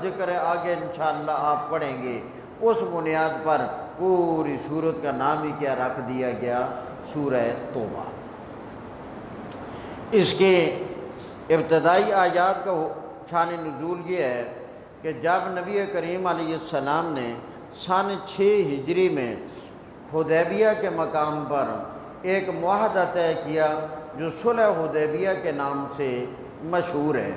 ذکر ہے آگے انشاءاللہ آپ پڑھیں گے، اس بنیاد پر پوری سورت کا نام ہی کیا رکھ دیا گیا، سورہ توبہ۔ اس کے ابتدائی آیات کا شان نزول یہ ہے کہ جب نبی کریم علیہ السلام نے سن 6 ہجری میں حدیبیہ کے مقام پر ایک معاہدہ طے کیا جو صلح حدیبیہ کے نام سے مشہور ہے،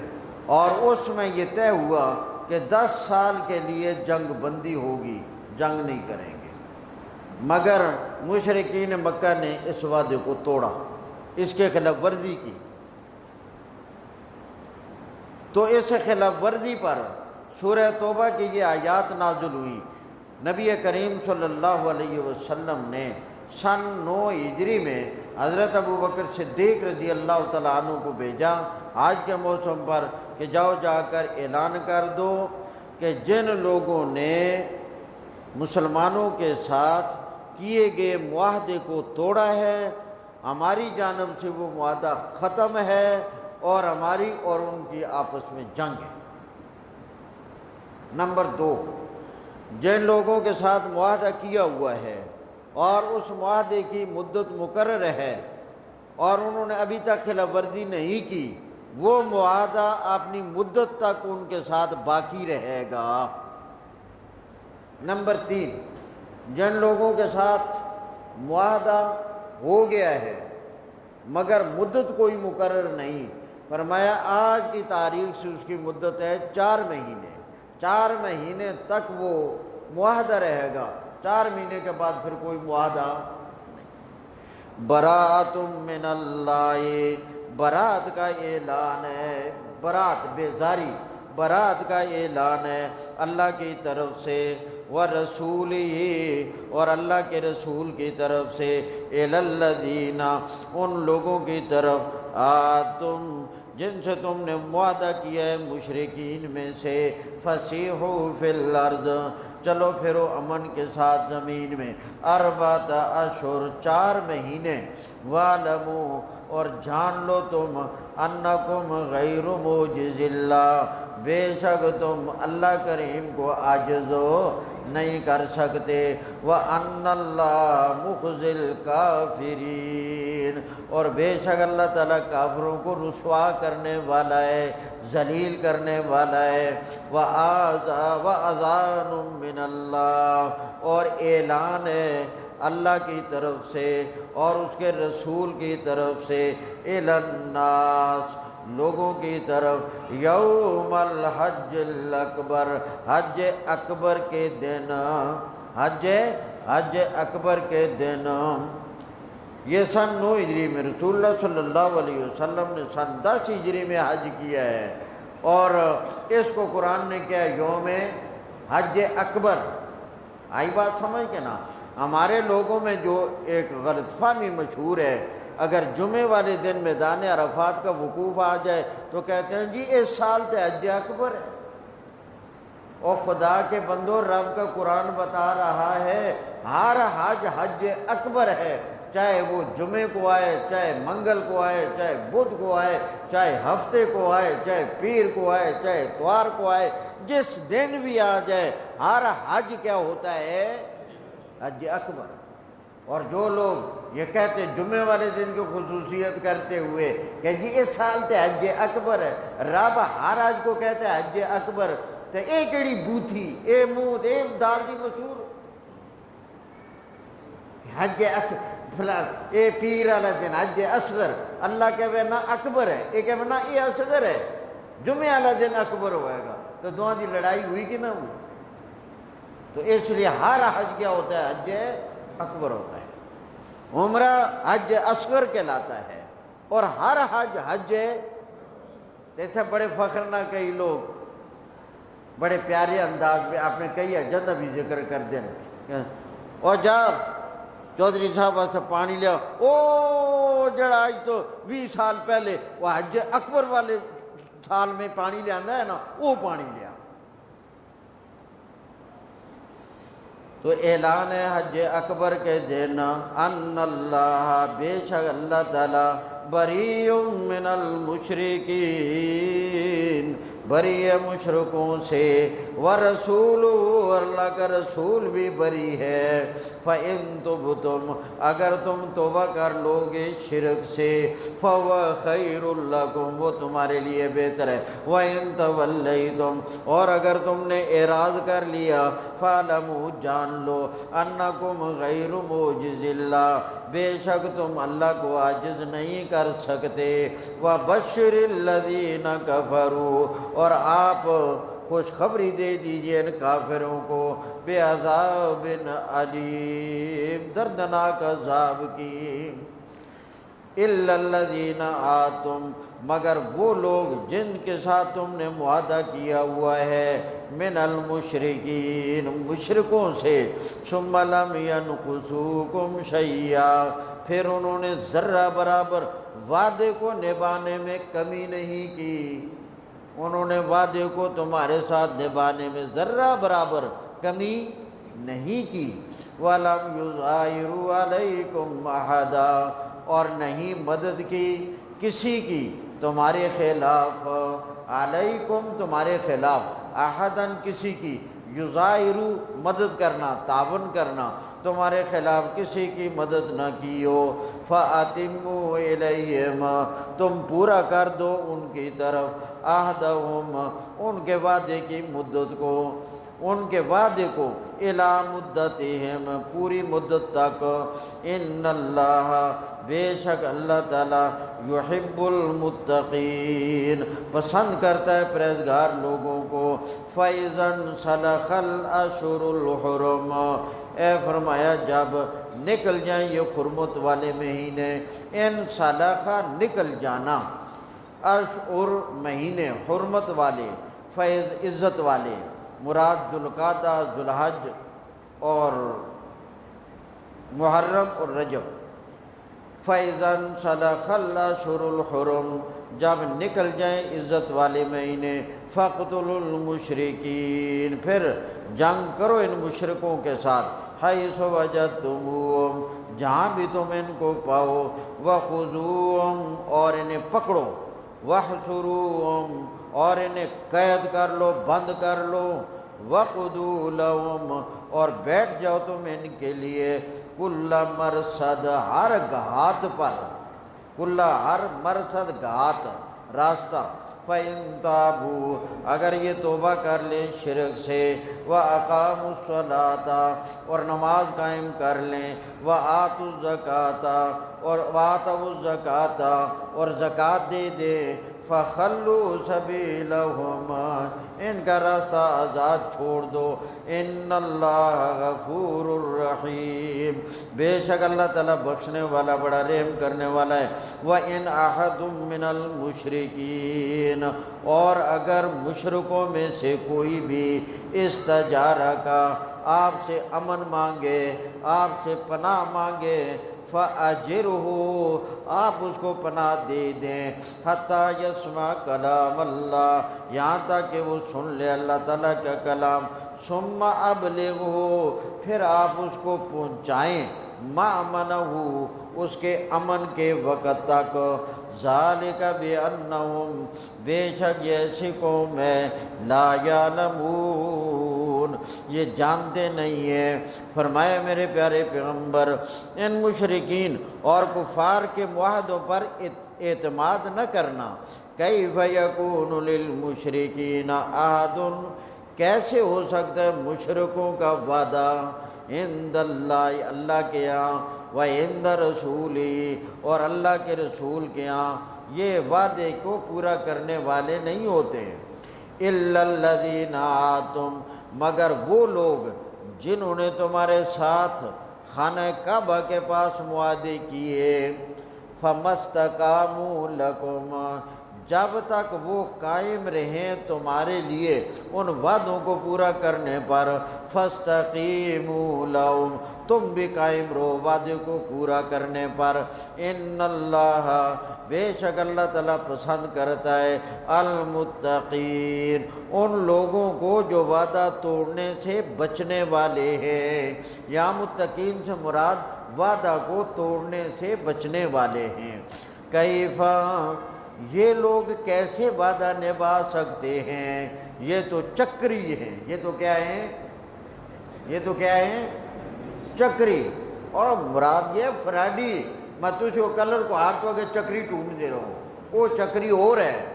اور اس میں یہ طے ہوا کہ 10 سال کے لیے جنگ بندی ہوگی، جنگ نہیں کریں گے، مگر مشرکین مکہ نے اس وعدے کو توڑا، اس کے خلاف ورزی کی۔ تو اس خلاف ورزی پر سورہ توبہ کی یہ آیات نازل ہوئی۔ نبی کریم صلی اللہ علیہ وسلم نے سن 9 ہجری میں حضرت ابوبکر صدیق رضی اللہ تعالیٰ عنہ کو بھیجا آج کے موسم پر کہ جاؤ جا کر اعلان کر دو کہ جن لوگوں نے مسلمانوں کے ساتھ کیے گئے معاہدے کو توڑا ہے، ہماری جانب سے وہ معاہدہ ختم ہے اور ہماری اور ان کی آپس میں جنگ ہے۔ نمبر 2، جن لوگوں کے ساتھ معاہدہ کیا ہوا ہے اور اس معاہدے کی مدت مقرر ہے اور انہوں نے ابھی تک خلاف ورزی نہیں کی، وہ معاہدہ اپنی مدت تک ان کے ساتھ باقی رہے گا۔ نمبر 3، جن لوگوں کے ساتھ معاہدہ ہو گیا ہے مگر مدت کوئی مقرر نہیں، فرمایا آج کی تاریخ سے اس کی مدت ہے 4 مہینے، 4 مہینے تک وہ معاہدہ رہے گا، 4 مہینے کے بعد پھر کوئی معاہدہ نہیں۔ براۃ من اللہ، برات کا اعلان ہے، برات بیزاری، برات کا اعلان ہے اللہ کی طرف سے، وَرَسُولِهِ، اور اللہ کے رسول کی طرف سے، إِلَى الَّذِينَ، ان لوگوں کی طرف، آتم جن سے تم نے معاہدہ کیا ہے مشرکین میں سے، فَسِيحُوا فِي الْأَرْضِ، چلو پھرو امن کے ساتھ زمین میں، 4 اشہر، 4 مہینے، وَاعْلَمُوا، اور جان لو تم، أَنَّكُمْ غَيْرُ مُعْجِزِ اللَّهِ، بے شک تم اللہ کریم کو عاجز نہیں کر سکتے، وَأَنَّ اللَّهَ مُخْزِي الْكَافِرِينَ، اور بے شک اللہ تعالیٰ کافروں کو رسوا کرنے والا ہے، ذلیل کرنے والا ہے، وَأَذَانٌ مِّنَ اللَّهِ، اور اعلان ہے اللہ کی طرف سے اور اس کے رسول کی طرف سے، إِلَى النَّاسِ، لوگوں کی طرف، یوم الحج الاکبر، حج اکبر کے دن، حج اکبر کے دن۔ یہ سن 9 ہجری میں رسول اللہ صلی اللہ علیہ وسلم نے سن 10 ہجری میں حج کیا ہے، اور اس کو قرآن نے کیا یوم حج اکبر۔ آئی بات سمجھ کے نا؟ ہمارے لوگوں میں جو ایک غلط فہمی مشہور ہے، اگر جمعے والے دن میدان عرفات کا وقوف آ جائے تو کہتے ہیں جی اس سال تو حج اکبر ہے۔ اور خدا کے بندو، رب کا قرآن بتا رہا ہے ہر حج حج اکبر ہے، چاہے وہ جمعے کو آئے، چاہے منگل کو آئے، چاہے بدھ کو آئے، چاہے ہفتے کو آئے، چاہے پیر کو آئے، چاہے اتوار کو آئے، جس دن بھی آ جائے، ہر حج کیا ہوتا ہے؟ حج اکبر۔ اور جو لوگ یہ کہتے جمعے والے دن کی خصوصیت کرتے ہوئے کہ جی اس سال تو حج اکبر ہے، رب ہر حج کو کہتے ہیں حج اکبر، تو اے کیڑی بوتھی، اے منہ اے دال دی مشہور حج فلان، اے پیر والا دن حج اصغر، اللہ کہے نا اکبر ہے، اے کہے نا یہ اصغر ہے، جمعے والا دن اکبر ہوئے گا، تو دونوں دی لڑائی ہوئی کہ نہ ہوئی؟ تو اس لیے ہر حج کیا ہوتا ہے؟ حج اکبر ہوتا ہے۔ عمرہ حج اصغر کہلاتا ہے، اور ہر حج حج تھے بڑے فخر نہ کئی لوگ بڑے پیارے انداز میں آپ نے کئی حجت بھی ذکر کر دیں، اور جب چودھری صاحب سے پانی لیا، او جڑا آج تو 20 سال پہلے وہ حج اکبر والے سال میں پانی لے آندا ہے نا، وہ پانی لیا۔ تو اعلان ہے حج اکبر کے دن، ان اللہ، بے شک اللہ تعالی، بریء من المشرکین، بری ہے مشرکوں سے، ورسول، اللہ کا رسول بھی بری ہے۔ فَإِن تُبْتُمْ، اگر تم توبہ کر لو گے شرک سے، فَهُوَ خَيْرٌ لَكُمْ، وہ تمہارے لیے بہتر ہے۔ وَإِن تَوَلَّيْتُمْ، اور اگر تم نے اعراض کر لیا، فَاعْلَمُوا، جان لو، أَنَّكُمْ غَيْرُ مُعْجِزِ اللَّهِ، بے شک تم اللہ کو عاجز نہیں کر سکتے۔ وَبَشِّرِ الَّذِينَ كَفَرُوا، اور آپ خوشخبری دے دیجئے ان کافروں کو، بِعَذَابٍ علیم، دردناک عذاب کی۔ إِلَّا الَّذِينَ آتُمْ، مگر وہ لوگ جن کے ساتھ تم نے معاہدہ کیا ہوا ہے، من المشرکین، مشرکوں سے، ثم لم ينقصوکم شیئا، پھر انہوں نے ذرہ برابر وعدے کو نبھانے میں کمی نہیں کی، انہوں نے وعدے کو تمہارے ساتھ نبھانے میں ذرہ برابر کمی نہیں کی۔ وَلَمْ يُظَاهِرُوا عَلَيْكُمْ أَحَدًا، اور نہیں مدد کی کسی کی تمہارے خلاف، علیکم تمہارے خلاف، احدن کسی کی، یظاہرو مدد کرنا، تعاون کرنا، تمہارے خلاف کسی کی مدد نہ کی ہو۔ فَأَتِمُّوا إِلَيْهِمْ، تم پورا کر دو ان کی طرف، عہدہم، ان کے وعدے کی مدت کو، ان کے وعدے کو، اِلیٰ مدتہم، پوری مدت تک۔ ان اللہ، بے شک اللہ تعالیٰ، یحب المتقین، پسند کرتا ہے پرہیزگار لوگوں کو۔ فَإِذَا انسَلَخَ الْأَشْهُرُ الْحُرُمُ، اے فرمایا جب نکل جائیں یہ حرمت والے مہینے، انسلخ نکل جانا، اشہر مہینے حرمت والے، فیض عزت والے، مراد ذوالقعدہ، ذوالحج اور محرم اور رجب۔ فَإِذَا انسَلَخَ الْأَشْهُرُ الْحُرُمُ، جب نکل جائیں عزت والے مہینے، فَاقْتُلُوا الْمُشْرِكِينَ، پھر جنگ کرو ان مشرکوں کے ساتھ، حَيْثُ وَجَدتُّمُوهُمْ، جہاں بھی تم ان کو پاؤ، وَخُذُوهُمْ، اور انہیں پکڑو، وَاحْصُرُوهُمْ، اور انہیں قید کر لو، بند کر لو، وَقُعُودُوا لَهُمْ، اور بیٹھ جاؤ تم ان کے لیے، کُلَّ مَرْصَدٍ، ہر گھات پر، کُلَّ ہر مرصد گھات، راستہ، فَإِن تَابُوا، اگر یہ توبہ کر لیں شرک سے، وَأَقَامُوا الصَّلَاةَ، اور نماز قائم کر لیں، وَآتُوا الزَّكَاةَ، اور وَآتَوُا الزَّكَاةَ، اور زکوٰۃ دے دیں، فَخَلُّوا سَبِيلَهُمْ، ان کا راستہ آزاد چھوڑ دو، ان اللہ غفور الرحیم، بے شک اللہ تعالیٰ بخشنے والا بڑا رحم کرنے والا ہے۔ وَإِنْ أَحَدٌ مِّنَ الْمُشْرِكِينَ، اور اگر مشرکوں میں سے کوئی بھی استجارہ کا، آپ سے امن مانگے، آپ سے پناہ مانگے، فَأَجِرْهُ، آپ اس کو پناہ دے دیں، حَتَّى يَسْمَعَ كَلَامَ اللَّهِ، یہاں تک کہ وہ سن لے اللہ تعالیٰ کا کلام، ثُمَّ أَبْلِغْهُ، پھر آپ اس کو پہنچائیں، مَأْمَنَهُ، اس کے امن کے وقت تک، ذَلِكَ بِأَنَّهُمْ، بے شک یہ ایسی قوم ہے، لَا يَعْلَمُونَ، یہ جانتے نہیں ہیں۔ فرمایا میرے پیارے پیغمبر، ان مشرکین اور کفار کے معاہدوں پر اعتماد نہ کرنا۔ کیف یکون للمشرکین عہد، کیسے ہو سکتا ہے مشرکوں کا وعدہ، عند اللہ، اللہ کے یہاں، وعند رسولی، اور اللہ کے رسول کے یہاں، یہ وعدے کو پورا کرنے والے نہیں ہوتے۔ الا الذین عاہدتم، مگر وہ لوگ جنہوں نے تمہارے ساتھ خانہ کعبہ کے پاس معاہدے کیے، فَمَسْتَقَامُوا لَكُمْ، جب تک وہ قائم رہیں تمہارے لیے ان وعدوں کو پورا کرنے پر، فَاسْتَقِیمُوا لَهُمْ، تم بھی قائم رہو وعدے کو پورا کرنے پر۔ ان اللہ، بے شک اللہ تعالیٰ پسند کرتا ہے المتقین، ان لوگوں کو جو وعدہ توڑنے سے بچنے والے ہیں، یا متقین سے مراد وعدہ کو توڑنے سے بچنے والے ہیں۔ کیفا، یہ لوگ کیسے وعدہ نبھا سکتے ہیں؟ یہ تو چکری ہیں۔ یہ تو کیا ہیں؟ یہ تو کیا ہیں؟ چکری۔ اور مراد یہ فراڈی۔ میں تجھ کو کلر کو ہاتھ ہو کے چکری ٹونڈ دے رہا ہوں، وہ چکری اور ہے،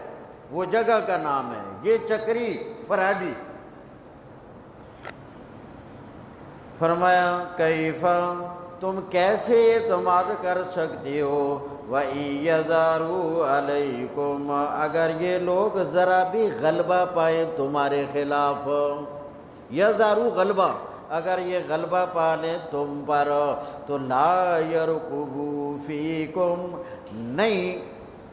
وہ جگہ کا نام ہے، یہ چکری فراڈی۔ فرمایا کیفا، تم کیسے اعتماد کر سکتے ہو؟ وَإِن يَظْهَرُوا عَلَيْكُمْ، اگر یہ لوگ ذرا بھی غلبہ پائیں تمہارے خلاف، یظہروا غلبہ، اگر یہ غلبہ پا لیں تم پر، تو لا يرقبوا فیکم، نہیں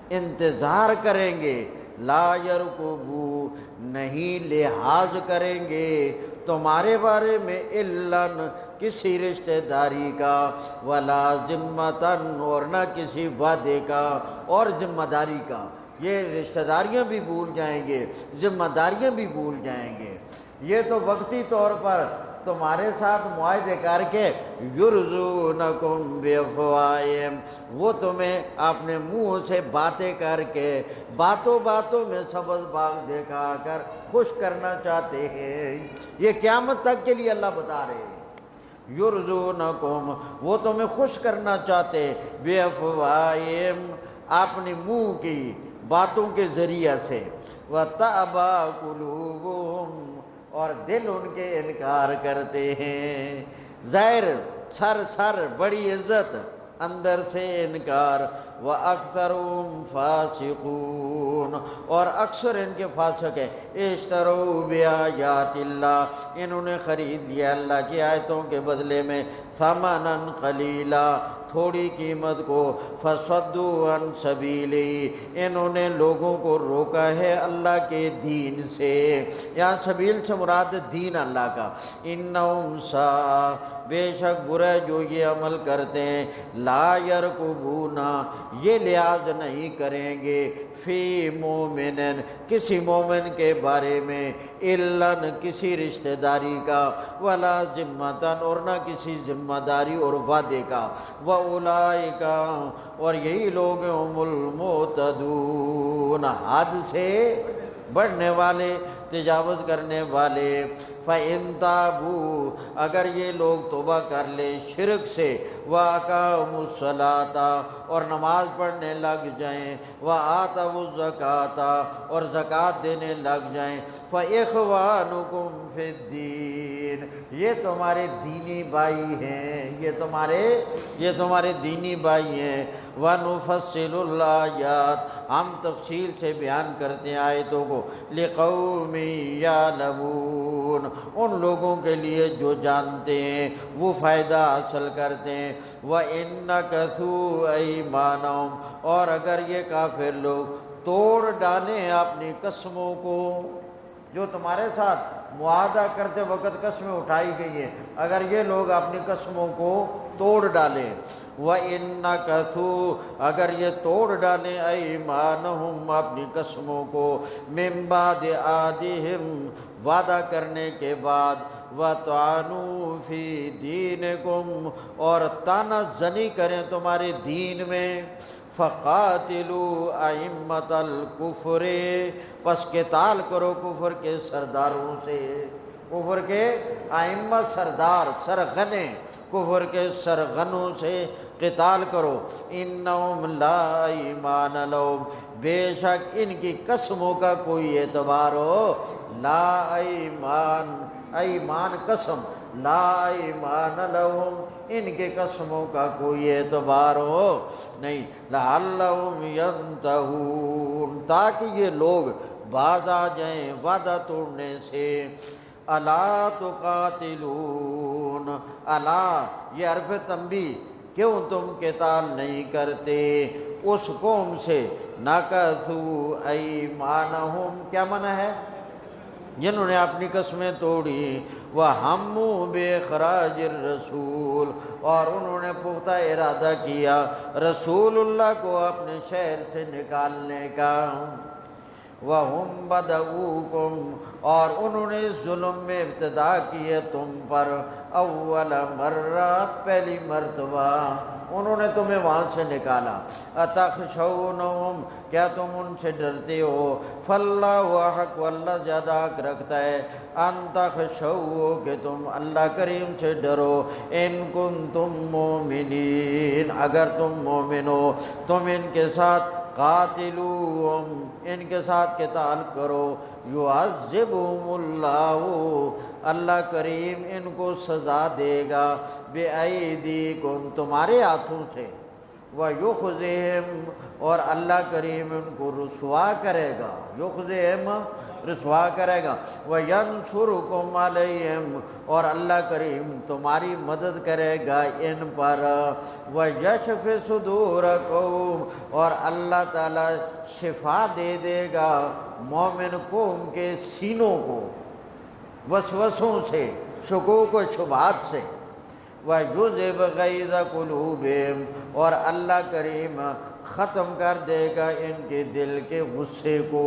انتظار کریں گے، لا يرقبوا نہیں لحاظ کریں گے تمہارے بارے میں، اِلَّن کسی رشتہ داری کا، ولا ذمتاً اور نہ کسی وعدے کا اور ذمہ داری کا۔ یہ رشتہ داریاں بھی بھول جائیں گے، ذمہ داریاں بھی بھول جائیں گے۔ یہ تو وقتی طور پر تمہارے ساتھ معاہدے کر کے یرضونکم بافواہہم، وہ تمہیں اپنے منہ سے باتیں کر کے باتوں باتوں میں سبز باغ دکھا کر خوش کرنا چاہتے ہیں۔ یہ قیامت تک کے لیے اللہ بتا رہے ہیں، یرضونکم، وہ تمہیں خوش کرنا چاہتے، بافواہہم، اپنی منہ کی باتوں کے ذریعہ سے، وَتَأْبَى قُلُوبُهُمْ، اور دل ان کے انکار کرتے ہیں۔ ظاہر سر بڑی عزت، اندر سے انکار۔ وَأَكْثَرُهُمْ فَاسِقُونَ، اور اکثر ان کے فاسق ہیں۔ اشتروا بآیات اللہ، انہوں نے خرید لیا اللہ کی آیتوں کے بدلے میں ثمنا قلیلا، تھوڑی قیمت کو، فصدوا عن سبیلہ، انہوں نے لوگوں کو روکا ہے اللہ کے دین سے۔ یہاں سبیل سے مراد دین اللہ کا۔ انہم ساء، بے شک برا جو یہ عمل کرتے ہیں، لا یرقبون، یہ لحاظ نہیں کریں گے، فی مومن، کسی مومن کے بارے میں، اِلَّن کسی رشتہ داری کا، ولا ذمتاً اور نہ کسی ذمہ داری اور وعدے کا، وَأُولَئِکَ، اور یہی لوگ ہم المعتدون، حد سے بڑھنے والے، تجاوز کرنے والے۔ فَإِن تَابُوا، اگر یہ لوگ توبہ کر لے شرک سے، وَأَقَامُوا الصَّلَاةَ، اور نماز پڑھنے لگ جائیں، وَآتَوُا الزَّكَاةَ، اور زکوٰۃ دینے لگ جائیں، فَإِخْوَانُكُمْ فِي الدِّينِ، یہ تمہارے دینی بھائی ہیں، یہ تمہارے دینی بھائی ہیں۔ وَنُفَصِّلُ الْآيَاتِ، ہم تفصیل سے بیان کرتے ہیں آیتوں کو، لِقَوْمٍ يَعْلَمُونَ، ان لوگوں کے لیے جو جانتے ہیں، وہ فائدہ حاصل کرتے ہیں۔ وَإِن نَكَثُوا أَيْمَانَهُمْ، اور اگر یہ کافر لوگ توڑ ڈالیں اپنی قسموں کو، جو تمہارے ساتھ معاہدہ کرتے وقت قسمیں اٹھائی گئی ہیں، اگر یہ لوگ اپنی قسموں کو توڑ ڈالیں، وَإِن نَكَثُوا، اگر یہ توڑ ڈالیں أَيْمَانَهُمْ، اپنی قسموں کو، مِن بَعْدِ عَہْدِهِمْ، وعدہ کرنے کے بعد، وَطَعَنُوا فِي دِينِكُمْ، اور تانا زنی کریں تمہارے دین میں، فَقَاتِلُوا أَئِمَّةَ الْكُفْرِ، پس قتال کرو کفر کے سرداروں سے، کفر کے ائمہ سردار، سرغنے، کفر کے سرغنوں سے قتال کرو۔ انہم لا ایمان لہم، بے شک ان کی قسموں کا کوئی اعتبار ہو، لا ایمان، ایمان قسم، لا ایمان لہم، ان کے قسموں کا کوئی اعتبار ہو نہیں، لعلہم ینتہون، تاکہ یہ لوگ باز آ جائیں وعدہ توڑنے سے۔ الا تقاتلون، الا یہ حرف تنبیہ، کیوں تم قتال نہیں کرتے اس قوم سے، نَكَثُوا أَيْمَانَهُمْ، کیا معنی ہے؟ جنہوں نے اپنی قسمیں توڑی، وَهَمُّوا بِإِخْرَاجِ الرَّسُولِ، اور انہوں نے پختہ ارادہ کیا رسول اللہ کو اپنے شہر سے نکالنے کا۔ وَهُمْ بَدَؤُوكُمْ اور انہوں نے ظلم میں ابتدا کی ہے تم پر اول مرہ پہلی مرتبہ انہوں نے تمہیں وہاں سے نکالا اتخشونہم کیا تم ان سے ڈرتے ہو فاللہ حق واللہ زیادہ حق رکھتا ہے ان تخشو کہ تم اللہ کریم سے ڈرو ان کنتم مومنین اگر تم مومن ہو تم ان کے ساتھ قاتلوہم ان کے ساتھ قتال کرو یعذبہم اللہ اللہ کریم ان کو سزا دے گا بِأَيْدِيكُمْ تمہارے ہاتھوں سے وَيُخْزِهِمْ اور اللہ کریم ان کو رسوا کرے گا یخزہم رسوا کرے گا وَيَنْصُرُكُمْ عَلَيْهِمْ اور اللہ کریم تمہاری مدد کرے گا ان پر وَيَشْفِ صُدُورَ قَوْمٍ اور اللہ تعالیٰ شفا دے دے گا مومن قوم کے سینوں کو وسوسوں سے شکوک و شبہات سے وَيُذْهِبْ غَيْظَ قُلُوبِهِمْ اور اللہ کریم ختم کر دے گا ان کے دل کے غصے کو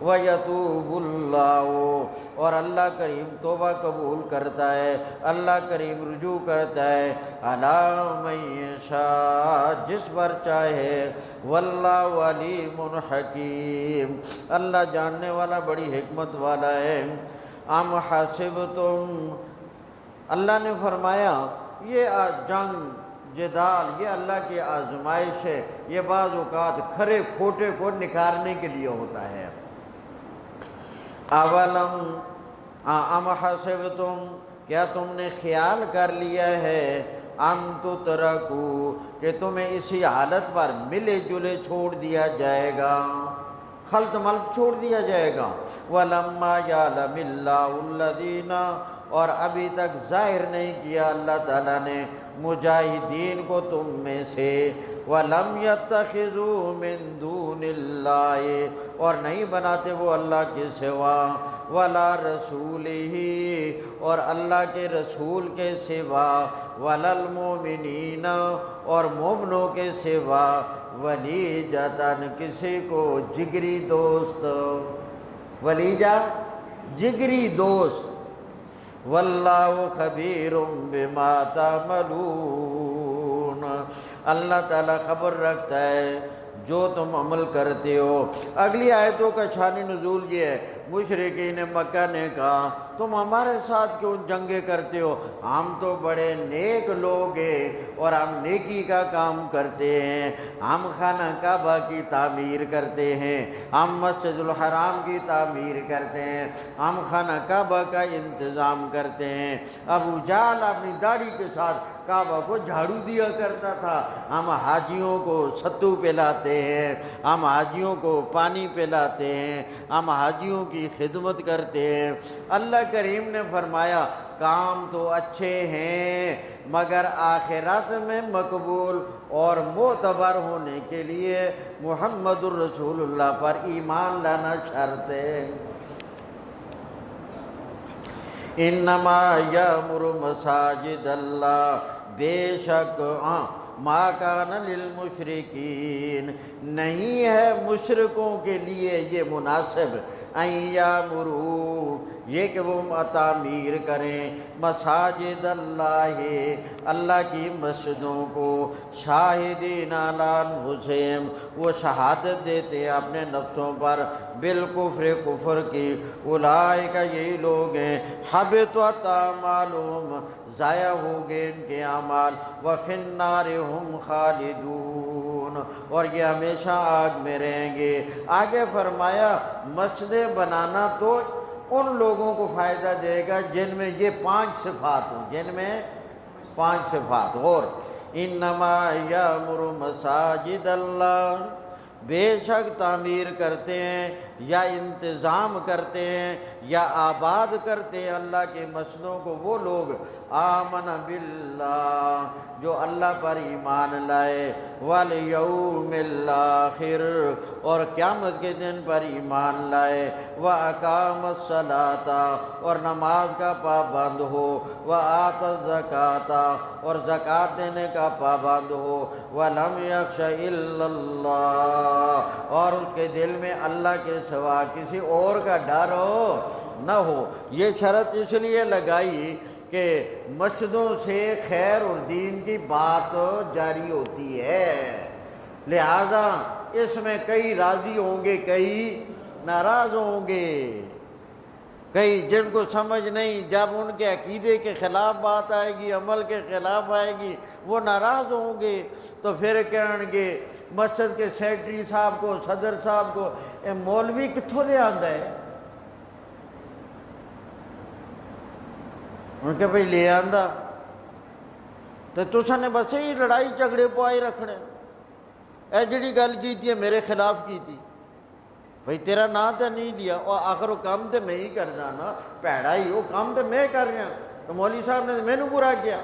وَيَتُوبُ اللَّهُ اور اللہ کریم توبہ قبول کرتا ہے اللہ کریم رجوع کرتا ہے عَلَىٰ مَن يَشَاءُ جس پر چاہے وَاللَّهُ عَلِيمٌ حَكِيمٌ اللہ جاننے والا بڑی حکمت والا ہے ام حسبتم اللہ نے فرمایا یہ جنگ جدال یہ اللہ کی آزمائش ہے یہ بعض اوقات کھرے کھوٹے کو نکھارنے کے لیے ہوتا ہے اولم ام حسبتم کیا تم نے خیال کر لیا ہے ان تترکو کہ تمہیں اسی حالت پر ملے جلے چھوڑ دیا جائے گا خلط ملط چھوڑ دیا جائے گا وَلَمَّا يَعْلَمِ اللَّهُ الَّذِينَ اور ابھی تک ظاہر نہیں کیا اللہ تعالیٰ نے مجاہدین کو تم میں سے وَلَمْ يَتَّخِذُوا مِن دُونِ اللَّهِ اور نہیں بناتے وہ اللہ کے سوا وَلَا رَسُولِهِ اور اللہ کے رسول کے سوا وَلَا الْمُؤْمِنِينَ اور مومنوں کے سوا ولیجتاً کسی کو جگری دوست ولیجہ جگری دوست واللہ خبیر بما تعملون اللہ تعالیٰ خبر رکھتا ہے جو تم عمل کرتے ہو اگلی آیتوں کا شان نزول یہ ہے مشرکین مکہ نے کہا تم ہمارے ساتھ کیوں جنگیں کرتے ہو ہم تو بڑے نیک لوگ ہیں اور ہم نیکی کا کام کرتے ہیں ہم خانہ کعبہ کی تعمیر کرتے ہیں ہم مسجد الحرام کی تعمیر کرتے ہیں ہم خانہ کعبہ کا انتظام کرتے ہیں ابو جہل اپنی داڑھی کے ساتھ کعبہ کو جھاڑو دیا کرتا تھا ہم حاجیوں کو ستو پلاتے ہیں ہم حاجیوں کو پانی پلاتے ہیں ہم حاجیوں کی خدمت کرتے ہیں اللہ کریم نے فرمایا کام تو اچھے ہیں مگر آخرت میں مقبول اور معتبر ہونے کے لیے محمد الرسول اللہ پر ایمان لانا شرط ہے انما یامر مساجد اللہ بے شک ما کان للمشرکین نہیں ہے مشرکوں کے لیے یہ مناسب ان یامروا یہ کہ وہ تعمیر کریں مساجد اللہ اللہ کی مسجدوں کو شاہدین علی انفسہم وہ شہادت دیتے ہیں اپنے نفسوں پر بالکفر کفر کی اولئک یہی لوگ ہیں حبطت اعمالہم ضائع ہو گئے ان کے اعمال وفی النار ہم خالدون اور یہ ہمیشہ آگ میں رہیں گے آگے فرمایا مسجدیں بنانا تو ان لوگوں کو فائدہ دے گا جن میں یہ 5 صفات ہوں جن میں 5 صفات اور انما یامر مساجد اللہ بے شک تعمیر کرتے ہیں یا انتظام کرتے ہیں یا آباد کرتے ہیں اللہ کے مسجدوں کو وہ لوگ آمن باللہ جو اللہ پر ایمان لائے والیوم الآخر اور قیامت کے دن پر ایمان لائے واقام الصلاۃ اور نماز کا پابند ہو وآت الزکاۃ اور زکوٰۃ دینے کا پابند ہو ولم یخش الا اللہ اور اس کے دل میں اللہ کے سوا کسی اور کا ڈر نہ ہو۔ یہ شرط اس لیے لگائی کہ مسجدوں سے خیر اور دین کی بات جاری ہوتی ہے، لہذا اس میں کئی راضی ہوں گے، کئی ناراض ہوں گے، کئی جن کو سمجھ نہیں، جب ان کے عقیدے کے خلاف بات آئے گی، عمل کے خلاف آئے گی، وہ ناراض ہوں گے، تو پھر کہیں گے مسجد کے سیکرٹری صاحب کو، صدر صاحب کو، اے مولوی کتھوں دے آندا ہے؟ ان کے بھائی لے آندا تو تساں نے بس ہی لڑائی جھگڑے پوائی رکھنے، اے جڑی گل کیتی ہے میرے خلاف کیتی، بھائی تیرا نام تو نہیں لیا، اور آخر وہ کام تو میں ہی کرنا نا، پیڑا ہی وہ کام تو میں کر رہا، تو مولوی صاحب نے مینو برا کیا۔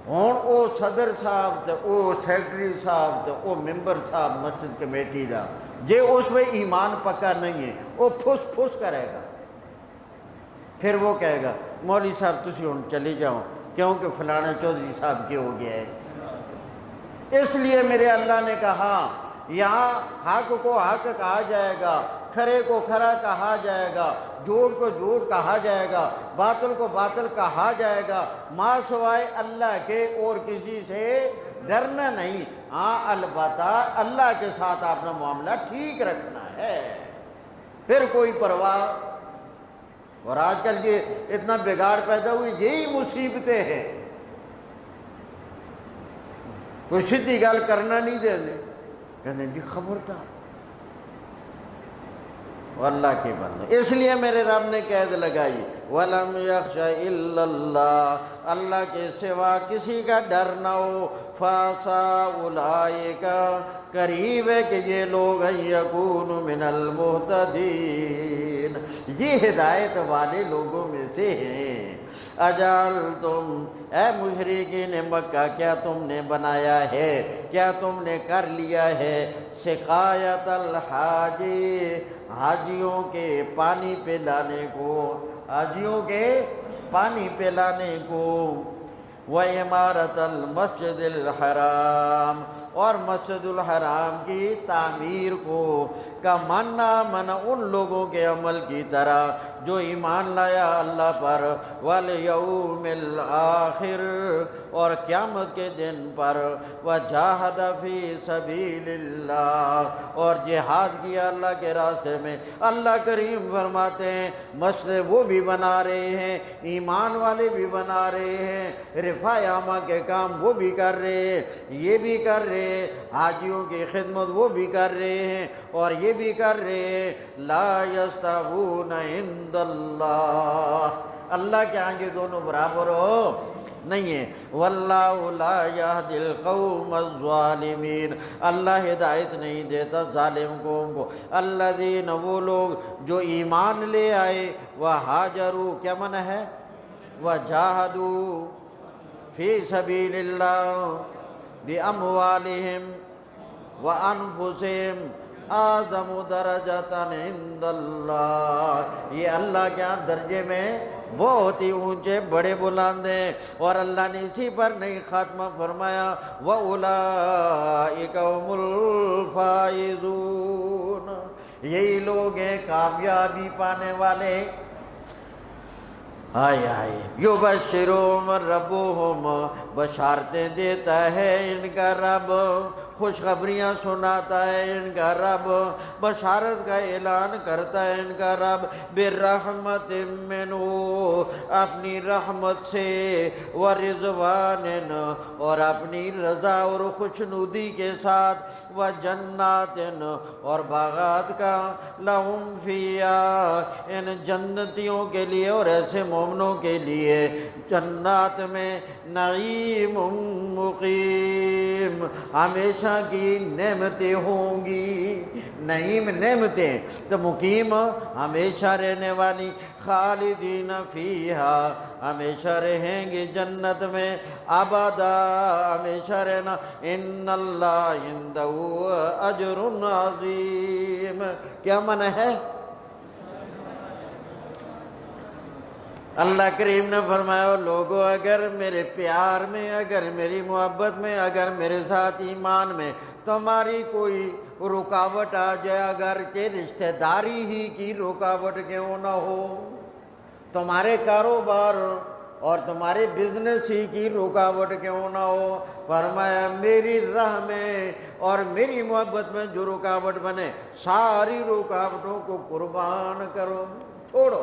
ہوں وہ صدر صاحب تے وہ سیکرٹری صاحب تے وہ ممبر صاحب مسجد کمیٹی دا، جے اس میں ایمان پکا نہیں ہے، وہ پھس پھس کرے گا، پھر وہ کہے گا مولوی صاحب تسی ہوں چلے جاؤ، کیونکہ فلانا چودھری صاحب کیا ہو گیا ہے۔ اس لیے میرے اللہ نے کہا یہاں حق کو حق کہا جائے گا، کھرے کو کھرا کہا جائے گا، جھوٹ کو جھوٹ کہا جائے گا، باطل کو باطل کہا جائے گا، ما سوائے اللہ کے اور کسی سے ڈرنا نہیں۔ ہاں البتہ اللہ کے ساتھ اپنا معاملہ ٹھیک رکھنا ہے، پھر کوئی پرواہ۔ اور آج کل یہ اتنا بگاڑ پیدا ہوئی، یہی مصیبتیں ہیں، کوئی سیدھی گل کرنا نہیں دے دے، کہتے ہیں جی خبردار، اللہ کے بندے۔ اس لیے میرے رب نے قید لگائی وَلَمْ يَخْشَ إِلَّا اللَّهِ، اللہ کے سوا کسی کا ڈر نہ ہو، فَعَسَىٰ أُولَٰئِكَ، قریب ہے کہ یہ لوگ يَكُونُ مِنَ الْمُهْتَدِينَ، یہ ہدایت والے لوگوں میں سے ہیں۔ اجعلتم، اے مشرکین مکہ، کیا تم نے بنایا ہے، کیا تم نے کر لیا ہے، سقایت الحاج، حاجیوں کے پانی پلانے کو، حاجیوں کے پانی پلانے کو، وعمارت المسجد الحرام، اور مسجد الحرام کی تعمیر کو، کا من ان لوگوں کے عمل کی طرح جو ایمان لایا اللہ پر، والیوم الآخر، اور قیامت کے دن پر، وجاہد فی سبیل اللہ، اور جہاد کیا اللہ کے راستے میں۔ اللہ کریم فرماتے ہیں مسجد وہ بھی بنا رہے ہیں، ایمان والے بھی بنا رہے ہیں، رفع عامہ کے کام وہ بھی کر رہے ہیں، یہ بھی کر رہے ہیں، حاجیوں کی خدمت وہ بھی کر رہے ہیں، اور یہ بھی کر رہے ہیں۔ لا یستوون عند اللہ، اللہ کے ہاں یہ دونوں برابر ہو نہیں ہے۔ واللہ لا یہدی القوم الظالمین، اللہ ہدایت نہیں دیتا ظالم قوم کو۔ الذین، وہ لوگ جو ایمان لے آئے، وہاجروا، کیا معنی ہے، وجاہدوا فی سبیل اللہ باموالہم وانفسہم، اعظم درجۃ عند اللہ، یہ اللہ کے ہاں درجے میں بہت ہی اونچے بڑے بلند ہیں۔ اور اللہ نے اسی پر نہیں خاتمہ فرمایا وَأُولَئِكَ هُمُ الْفَائِزُونَ، یہی لوگ ہیں کامیابی پانے والے۔ آئے آئے یبشرہم ربہم، بشارتیں دیتا ہے ان کا رب، خوشخبریاں سناتا ہے ان کا رب، بشارت کا اعلان کرتا ہے ان کا رب، برحمت منہ، اپنی رحمت سے، ورضوان، اور اپنی رضا اور خوشنودی کے ساتھ، وجنات، اور باغات کا، لہم فیہا، ان جنتیوں کے لیے اور ایسے مومنوں کے لیے جنات میں، نعیم مقیم، ہمیشہ کی نعمتیں ہوں گی، نعیم نعمتیں، تو مقیم ہمیشہ رہنے والی، خالدین فیہا، ہمیشہ رہیں گے جنت میں، ابدا، ہمیشہ رہنا، ان اللہ عندہ اجر عظیم، کیا معنی ہے؟ اللہ کریم نے فرمایا لوگو، اگر میرے پیار میں، اگر میری محبت میں، اگر میرے ساتھ ایمان میں تمہاری کوئی رکاوٹ آ جائے، اگرچہ رشتہ داری ہی کی رکاوٹ کیوں نہ ہو، تمہارے کاروبار اور تمہارے بزنس ہی کی رکاوٹ کیوں نہ ہو، فرمایا میری راہ میں اور میری محبت میں جو رکاوٹ بنے ساری رکاوٹوں کو قربان کرو، چھوڑو،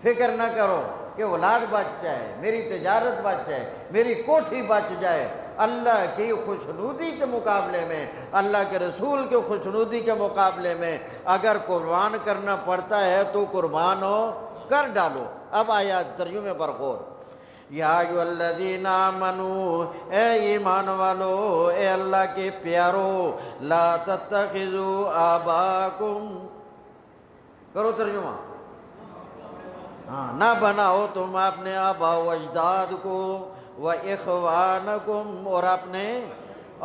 فکر نہ کرو کہ اولاد بچ جائے، میری تجارت بچ جائے، میری کوٹھی بچ جائے، اللہ کی خوشنودی کے مقابلے میں، اللہ کے رسول کے خوشنودی کے مقابلے میں اگر قربان کرنا پڑتا ہے تو قربان کر ڈالو۔ اب آیات ترجمے پر غور۔ یا ایھا الذین آمنو، اے ایمان والو، اے اللہ کے پیارو، لا تتخذوا آباءکم، کرو ترجمہ، نہ بناؤ تم اپنے آبا و اجداد کو، وَإِخْوَانَكُمْ، اور اپنے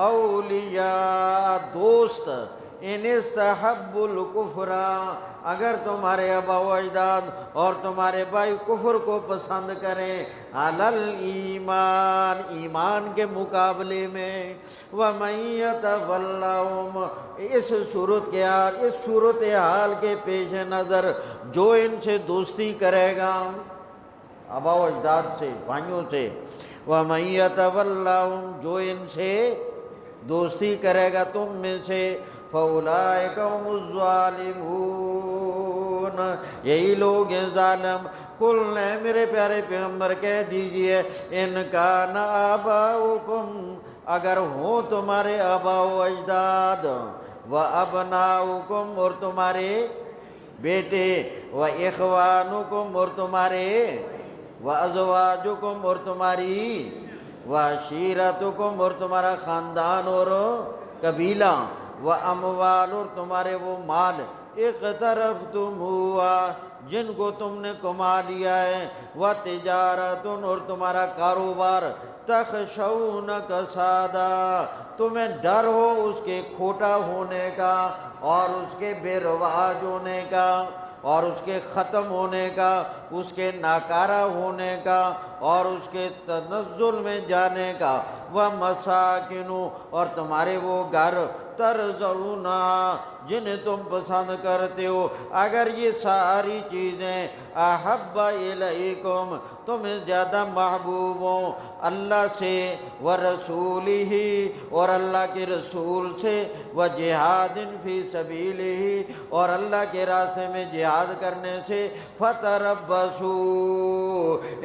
اولیاء دوست، ان استحبوا الکفر، اگر تمہارے آبا و اجداد اور تمہارے بھائی کفر کو پسند کریں، علی الایمان، ایمان کے مقابلے میں، وَمَن يَتَوَلَّهُمْ، اس صورتحال کے پیش نظر جو ان سے دوستی کرے گا، آبا و اجداد سے، بھائیوں سے، وَمَن يَتَوَلَّهُمْ، جو ان سے دوستی کرے گا تم میں سے، فَأُولَئِكَ هُمُ الظَّالِمُونَ، یہی لوگ ہیں ظالم۔ قُلْ، میرے پیارے پیغمبر کہہ دیجئے، ان کان آباؤکم، اگر ہوں تمہارے آبا و اجداد، وَأَبْنَاؤکم، اور تمہارے بیٹے، وَإِخْوَانُکم، اور تمہارے، وَأَزْوَاجُکم، اور تمہاری، وَعَشِيرَتُکم، اور تمہارا خاندان اور قبیلہ، وَأَمْوَالُ، اور تمہارے وہ مال، اقترفتموہا، جن کو تم نے کما لیا ہے، وَتِجَارَةٌ، اور تمہارا کاروبار، تخشون کسادہ، تمہیں ڈر ہو اس کے کھوٹا ہونے کا اور اس کے بے رواج ہونے کا اور اس کے ختم ہونے کا، اس کے ناکارہ ہونے کا اور اس کے تنزل میں جانے کا، وَمَسَاكِنُ، اور تمہارے وہ گھر، ترضون، جنہیں تم پسند کرتے ہو، اگر یہ ساری چیزیں احب الیکم، تمہیں زیادہ محبوب ہوں اللہ سے، ورسولہ، اور اللہ کے رسول سے، وجہاد فی سبیلہ، اور اللہ کے راستے میں جہاد کرنے سے، فتربصوا،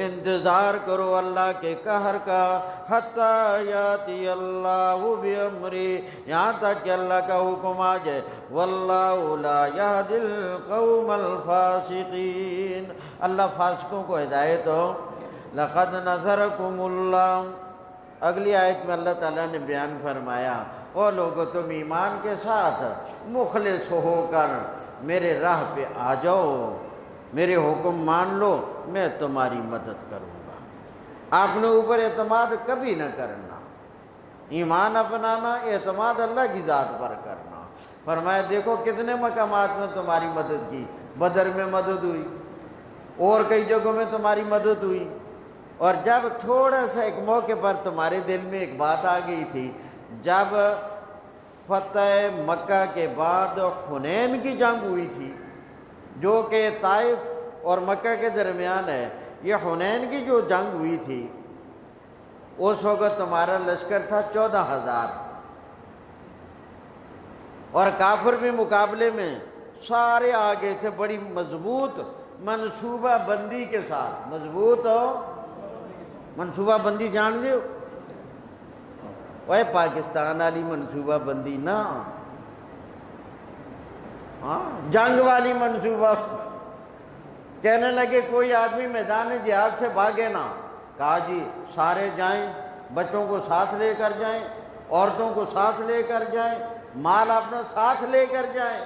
انتظار کرو اللہ کے قہر کا، حتی یاتی اللہ بامرہ، یہاں تک کہ اللہ کا حکم آ جائے، واللہ لا یہدی القوم الفاسقین، اللہ فاسقوں کو ہدایت ہو۔ لقد نصرکم اللہ، اگلی آیت میں اللہ تعالیٰ نے بیان فرمایا، او لوگو تم ایمان کے ساتھ مخلص ہو کر میرے راہ پہ آ جاؤ، میرے حکم مان لو، میں تمہاری مدد کروں گا۔ آپ نے اوپر اعتماد کبھی نہ کرنا، ایمان اپنانا، اعتماد اللہ کی ذات پر کرنا۔ فرمایا دیکھو کتنے مقامات میں تمہاری مدد کی، بدر میں مدد ہوئی اور کئی جگہوں میں تمہاری مدد ہوئی، اور جب تھوڑا سا ایک موقع پر تمہارے دل میں ایک بات آ گئی تھی، جب فتح مکہ کے بعد حنین کی جنگ ہوئی تھی، جو کہ طائف اور مکہ کے درمیان ہے، یہ حنین کی جو جنگ ہوئی تھی، اس وقت تمہارا لشکر تھا 14,000، اور کافر بھی مقابلے میں سارے آگے تھے، بڑی مضبوط منصوبہ بندی کے ساتھ، مضبوط منصوبہ بندی جان دیو، وہ پاکستان والی منصوبہ بندی نہ، جنگ والی منصوبہ۔ کہنے لگے کوئی آدمی میدان جہاد سے بھاگے نہ، کہا جی سارے جائیں، بچوں کو ساتھ لے کر جائیں، عورتوں کو ساتھ لے کر جائیں، مال اپنا ساتھ لے کر جائیں۔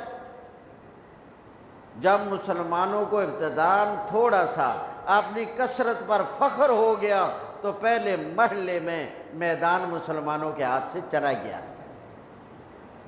جب مسلمانوں کو ابتداءً تھوڑا سا اپنی کثرت پر فخر ہو گیا تو پہلے مرحلے میں میدان مسلمانوں کے ہاتھ سے چلا گیا،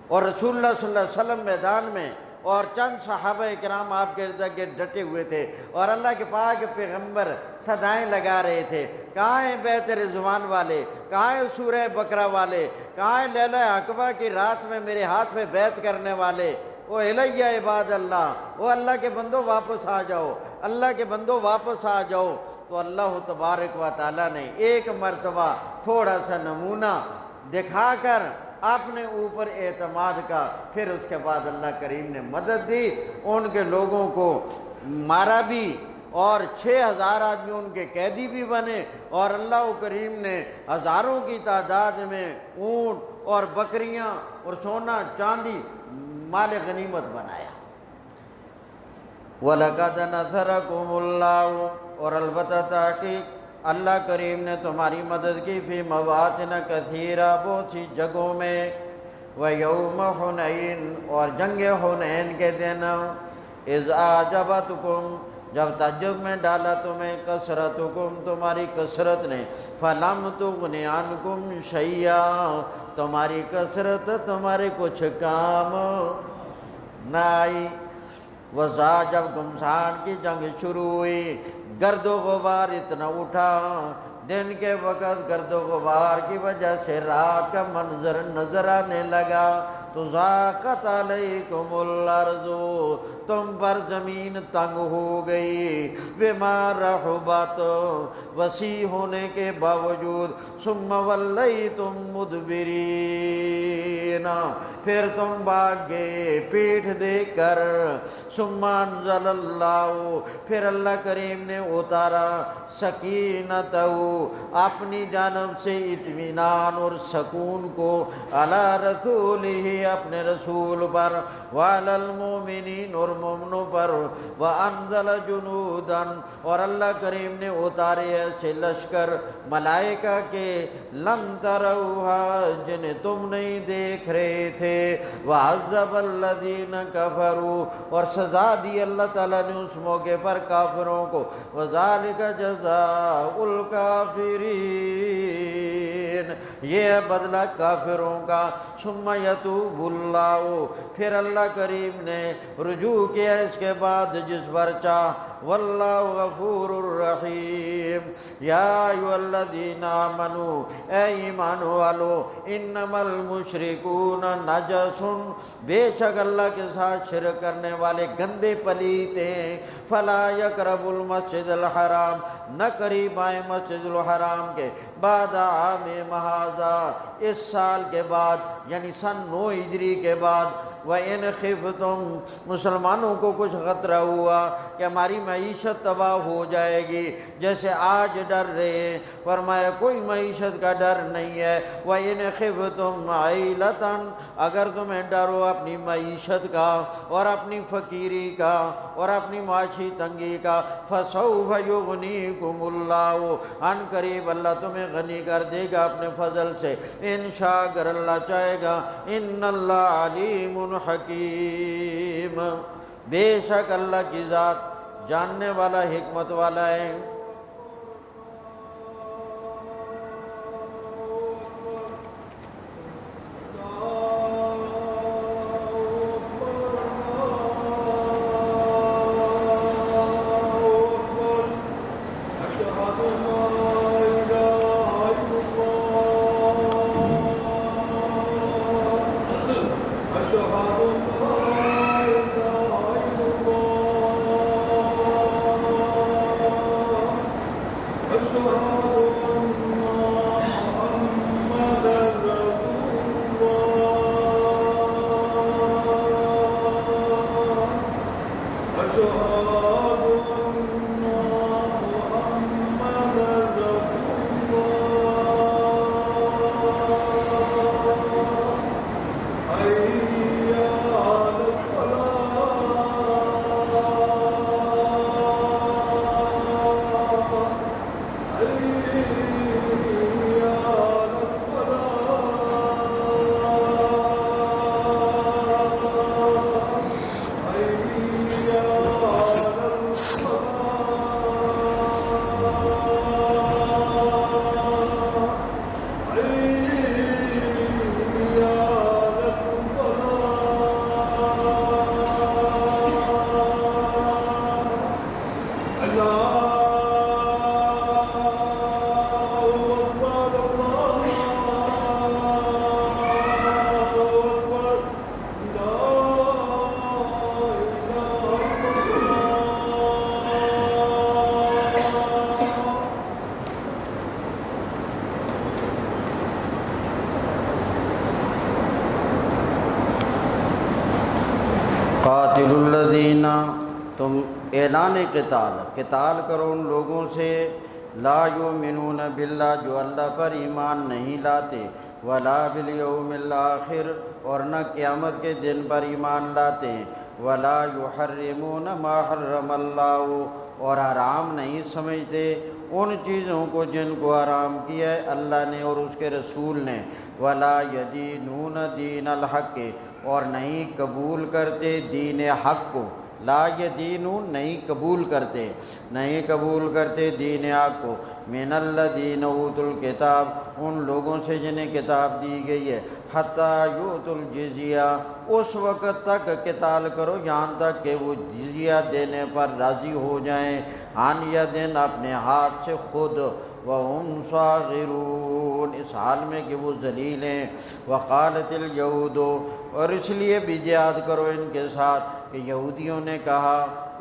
اور رسول اللہ صلی اللہ علیہ وسلم میدان میں اور چند صحابہ کرام آپ کے ارد گرد ڈٹے ہوئے تھے اور اللہ کے پاک پیغمبر صدائیں لگا رہے تھے، کہاں ہیں بیت رضوان والے، کہاں ہیں سورہ بقرہ والے، کہاں ہیں لیلہ عقبہ کی رات میں میرے ہاتھ میں بیعت کرنے والے، او الیہ عباد اللہ، او اللہ کے بندوں واپس آ جاؤ، اللہ کے بندوں واپس آ جاؤ۔ تو اللہ تبارک و تعالیٰ نے ایک مرتبہ تھوڑا سا نمونہ دکھا کر اپنے اوپر اعتماد کا، پھر اس کے بعد اللہ کریم نے مدد دی، ان کے لوگوں کو مارا بھی اور 6000 آدمی ان کے قیدی بھی بنے، اور اللہ کریم نے ہزاروں کی تعداد میں اونٹ اور بکریاں اور سونا چاندی مال غنیمت بنایا۔ وَلَقَدْ نَصَرَكُمُ اللَّهُ، اور البتہ تحقیق اللہ کریم نے تمہاری مدد کی، فی مواطن کثیرہ، بہت سی جگہوں میں، وَيَوْمَ حُنَيْن، اور جنگ حنین کے دن، اِذْ أَعْجَبَتْكُمْ، جب تعجب میں ڈالا تمہیں، کثرتکم، تمہاری کثرت نے، فَلَمْ تُغْنِ عَنْكُمْ شَيْئًا، تمہاری کثرت تمہارے کچھ کام نہ آئی۔ وَذَا، جب گمسان کی جنگ شروع ہوئی، گرد و غبار اتنا اٹھا، دن کے وقت گرد و غبار کی وجہ سے رات کا منظر نظر آنے لگا، تو ضاقت علیکم الارض، تم پر زمین تنگ ہو گئی، بما رحبت، وسیع ہونے کے باوجود، ثم ولیتم مدبرین، پھر تم بھاگ گئے پیٹھ دے کر، ثم انزل اللہ، پھر اللہ کریم نے اتارا سکینتہ، اپنی جانب سے اطمینان اور سکون کو، علی رسولہ، اپنے رسول پر، وعلی المومنین، اور مومنوں پر، وانزل جنودا، اور اللہ کریم نے اتارے ایسے لشکر ملائکہ کے، لم تروہا، جنہیں تم نہیں دیکھ رہے تھے، وعذب الذین کفروا، اور سزا دی اللہ تعالیٰ نے اس موقع پر کافروں کو، وذالک جزاء الکافرین، یہ ہے بدلہ کافروں کا۔ ثم یتوب اللہ، پھر اللہ کریم نے رجوع کیا اس کے بعد جس پر چاہ، واللہ غفور الرحیم۔ یا ایھا الذین آمنوا، اے ایمان والو، انما المشرکون نجس، بے شک اللہ کے ساتھ شرک کرنے والے گندے پلیت ہیں، فلا یقربوا المسجد الحرام، نہ قریب آئیں مسجد الحرام کے، بعد عامہم ھذا، اس سال کے بعد یعنی سن 9 ہجری کے بعد، وَإِنْ خِفْتُمْ، مسلمانوں کو کچھ خطرہ ہوا کہ ہماری معیشت تباہ ہو جائے گی جیسے آج ڈر رہے ہیں، فرمایا کوئی معیشت کا ڈر نہیں ہے، وَإِنْ خِفْتُمْ عَيْلَةً، اگر تمہیں ڈر ہو اپنی معیشت کا اور اپنی فقیری کا اور اپنی معاشی تنگی کا، فَسَوْفَ يُغْنِيكُمُ اللَّهُ، عن قریب اللہ تمہیں غنی کر دے گا اپنے فضل سے، انشاء اگر اللہ چاہے گا، ان اللہ علیم حکیم، بے شک اللہ کی ذات جاننے والا حکمت والا ہے۔ اعلان قتال، قتال کرو ان لوگوں سے لا یؤمنون باللہ جو اللہ پر ایمان نہیں لاتے، ولا بالیوم الآخر اور نہ قیامت کے دن پر ایمان لاتے ہیں، ولا یحرمون ما حرم اللہ اور حرام نہیں سمجھتے ان چیزوں کو جن کو حرام کیا ہے اللہ نے اور اس کے رسول نے، ولا یدینون دین الحق اور نہیں قبول کرتے دین حق کو، لا یدینون نہیں قبول کرتے دین حق کو، من الذین اوتوا الکتاب ان لوگوں سے جنہیں کتاب دی گئی ہے، حتیٰ یؤتوا الجزیہ اس وقت تک قتال کرو یہاں تک کہ وہ جزیہ دینے پر راضی ہو جائیں، عن یدن اپنے ہاتھ سے خود، وہم صاغرون اس حال میں کہ وہ ذلیل ہیں، وقالت الیہود اور اس لیے بھی جہاد کرو ان کے ساتھ کہ یہودیوں نے کہا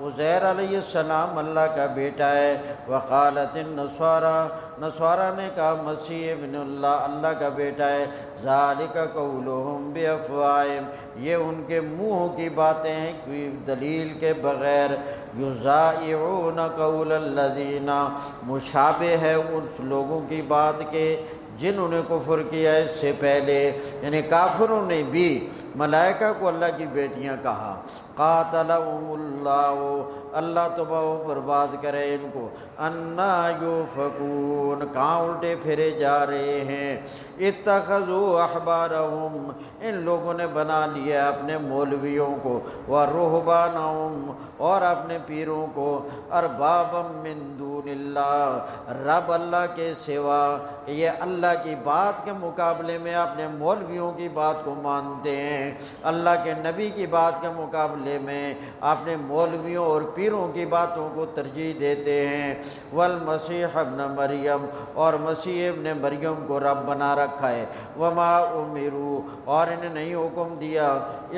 عزیر علیہ السلام اللہ کا بیٹا ہے، وقالت نصارہ نے کہا مسیح ابن اللہ اللہ کا بیٹا ہے، ذالک قولہم بافواہہم یہ ان کے منہوں کی باتیں ہیں کوئی دلیل کے بغیر، یضائعون قول الذین مشابہ ہے اس لوگوں کی بات کے جنہوں نے کفر کیا ہے اس سے پہلے، یعنی کافروں نے بھی ملائکہ کو اللہ کی بیٹیاں کہا، قاتلہم اللہ اللہ تباہ و برباد کرے ان کو، انا یؤفکون کہاں الٹے پھرے جا رہے ہیں، اتخذوا احبارہم ان لوگوں نے بنا لیا اپنے مولویوں کو، ورہبانہم اور اپنے پیروں کو، اربابا من دون اللہ رب اللہ کے سوا، کہ یہ اللہ کی بات کے مقابلے میں اپنے مولویوں کی بات کو مانتے ہیں، اللہ کے نبی کی بات کے مقابلے میں اپنے مولویوں اور پیروں کی باتوں کو ترجیح دیتے ہیں، والمسیح ابن مریم اور مسیح ابن مریم کو رب بنا رکھا ہے، وما امروا اور انہیں نہیں حکم دیا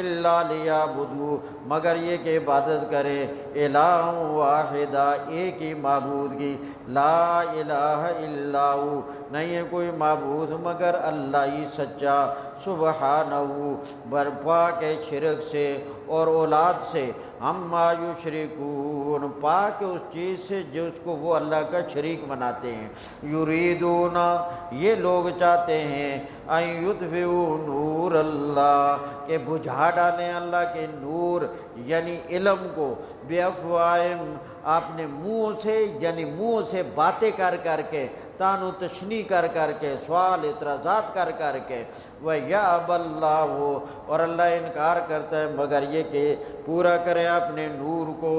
الا لیعبدوا مگر یہ کہ عبادت کرے الہ واحدہ ایک ہی معبود کی، لا الہ الا ہو نہیں ہے کوئی معبود مگر اللہ ہی سچا، سبحانہ برپاک ہے شرک سے اور اولاد سے، عما یشرکون پاک اس چیز سے جس کو وہ اللہ کا شریک بناتے ہیں، یریدون یہ لوگ چاہتے ہیں ان یطفئوا نور اللہ کہ بجھا ڈالیں اللہ کے نور یعنی علم کو، بافواہہم اپنے منہ سے یعنی منہ سے باتیں کر کر کے، تان و تشنیع کر کر کے، سوال اعتراضات کر کر کے، وَيَأْبَى اللَّهُ اور اللہ انکار کرتا ہے مگر یہ کہ پورا کرے اپنے نور کو،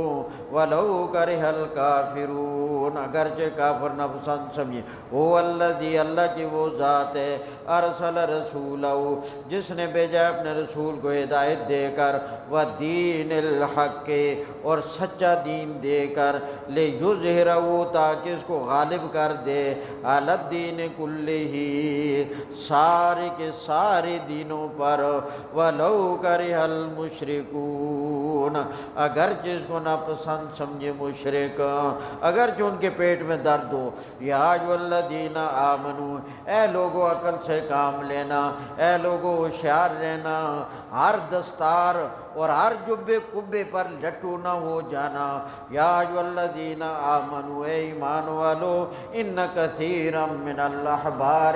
وَلَوْ كَرِهَ الْكَافِرُونَ اگرچہ کافر نہ پسند سمجھے، هُوَ الَّذِي اللہ کی وہ ذات ہے، أَرْسَلَ رَسُولَهُ جس نے بھیجا اپنے رسول کو ہدایت دے کر، وَدِينِ الْحَقِّ اور سچا دین دے کر، لِيُظْهِرَهُ تاکہ اس کو غالب کر دے، عَلَى الدِّينِ كُلِّهِ سارے کے سارے دینوں پر، وَلَوْ كَرِهَ الْمُشْرِكُونَ اگرچہ اس کو ناپسند سمجھے مشرک، اگرچہ ان کے پیٹ میں درد ہو، یا ایھا الذین آمنوا اے لوگو عقل سے کام لینا، اے لوگو ہوشیار رہنا، ہر دستار اور ہر جبے کبے پر لٹو نہ ہو جانا، یا ایھا الذین آمنوا اے ایمان والو، ان کثیرا من الاحبار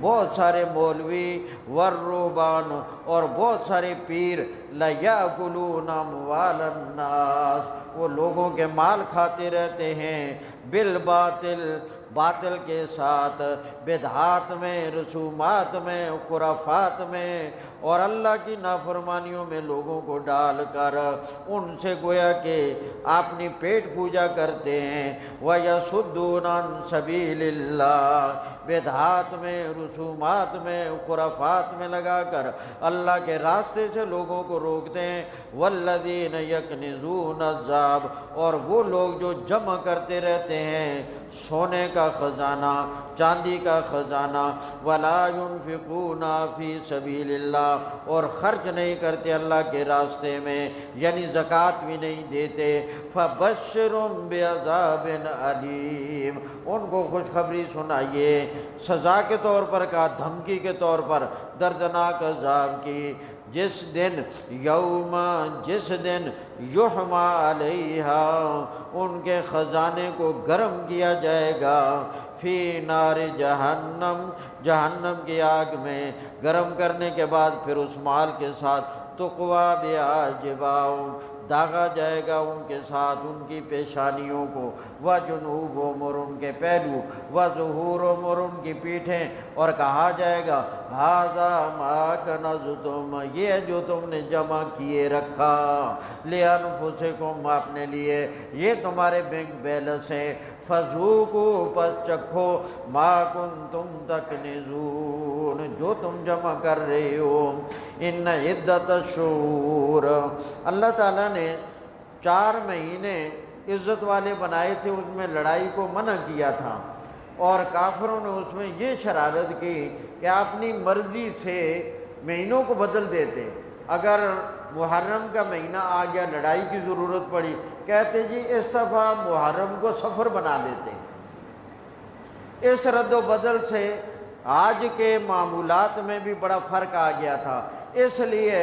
بہت سارے مولوی، والرہبان اور بہت سارے پیر، لیأکلون اموال الناس وہ لوگوں کے مال کھاتے رہتے ہیں، بالباطل باطل کے ساتھ، بدعات میں، رسومات میں، خرافات میں اور اللہ کی نافرمانیوں میں لوگوں کو ڈال کر ان سے گویا کہ اپنی پیٹ پوجا کرتے ہیں، وَيَصُدُّونَ عَن سَبِيلِ اللَّهِ بدعات میں، رسومات میں، خرافات میں لگا کر اللہ کے راستے سے لوگوں کو روکتے ہیں، وَالَّذِينَ يَكْنِزُونَ الذَّهَبَ اور وہ لوگ جو جمع کرتے رہتے ہیں سونے کا خزانہ، چاندی کا خزانہ، وَلَا يُنفِقُونَ فِي سَبِيلِ اللَّهِ اور خرچ نہیں کرتے اللہ کے راستے میں یعنی زکوٰۃ بھی نہیں دیتے، فَبَشِّرْهُم بِعَذَابٍ أَلِيمٍ ان کو خوشخبری سنائیے، سزا کے طور پر کہا، دھمکی کے طور پر، دردناک عذاب کی، جس دن یوم جس دن یحما علیہا ان کے خزانے کو گرم کیا جائے گا، فی نار جہنم جہنم کی آگ میں گرم کرنے کے بعد پھر اس مال کے ساتھ تقوا بیاجباؤ داغا جائے گا ان کے ساتھ ان کی پیشانیوں کو، وجنوبہم اور ان کے پہلو، وظہورہم اور ان کی پیٹھیں، اور کہا جائے گا ھذا ما کنزتم یہ ہے جو تم نے جمع کیے رکھا، لِأَنفُسِکُم اپنے لیے، یہ تمہارے بینک بیلنس ہے، فذوقوا پس چکھو ما کنتم تکنزون جو تم جمع کر رہے ہو۔ ان عدت الشہور اللہ تعالیٰ نے 4 مہینے عزت والے بنائے تھے، اس میں لڑائی کو منع کیا تھا، اور کافروں نے اس میں یہ شرارت کی کہ اپنی مرضی سے مہینوں کو بدل دیتے۔ اگر محرم کا مہینہ آ گیا لڑائی کی ضرورت پڑی، کہتے جی اس دفعہ محرم کو سفر بنا لیتے۔ اس رد و بدل سے آج کے معمولات میں بھی بڑا فرق آ گیا تھا، اس لیے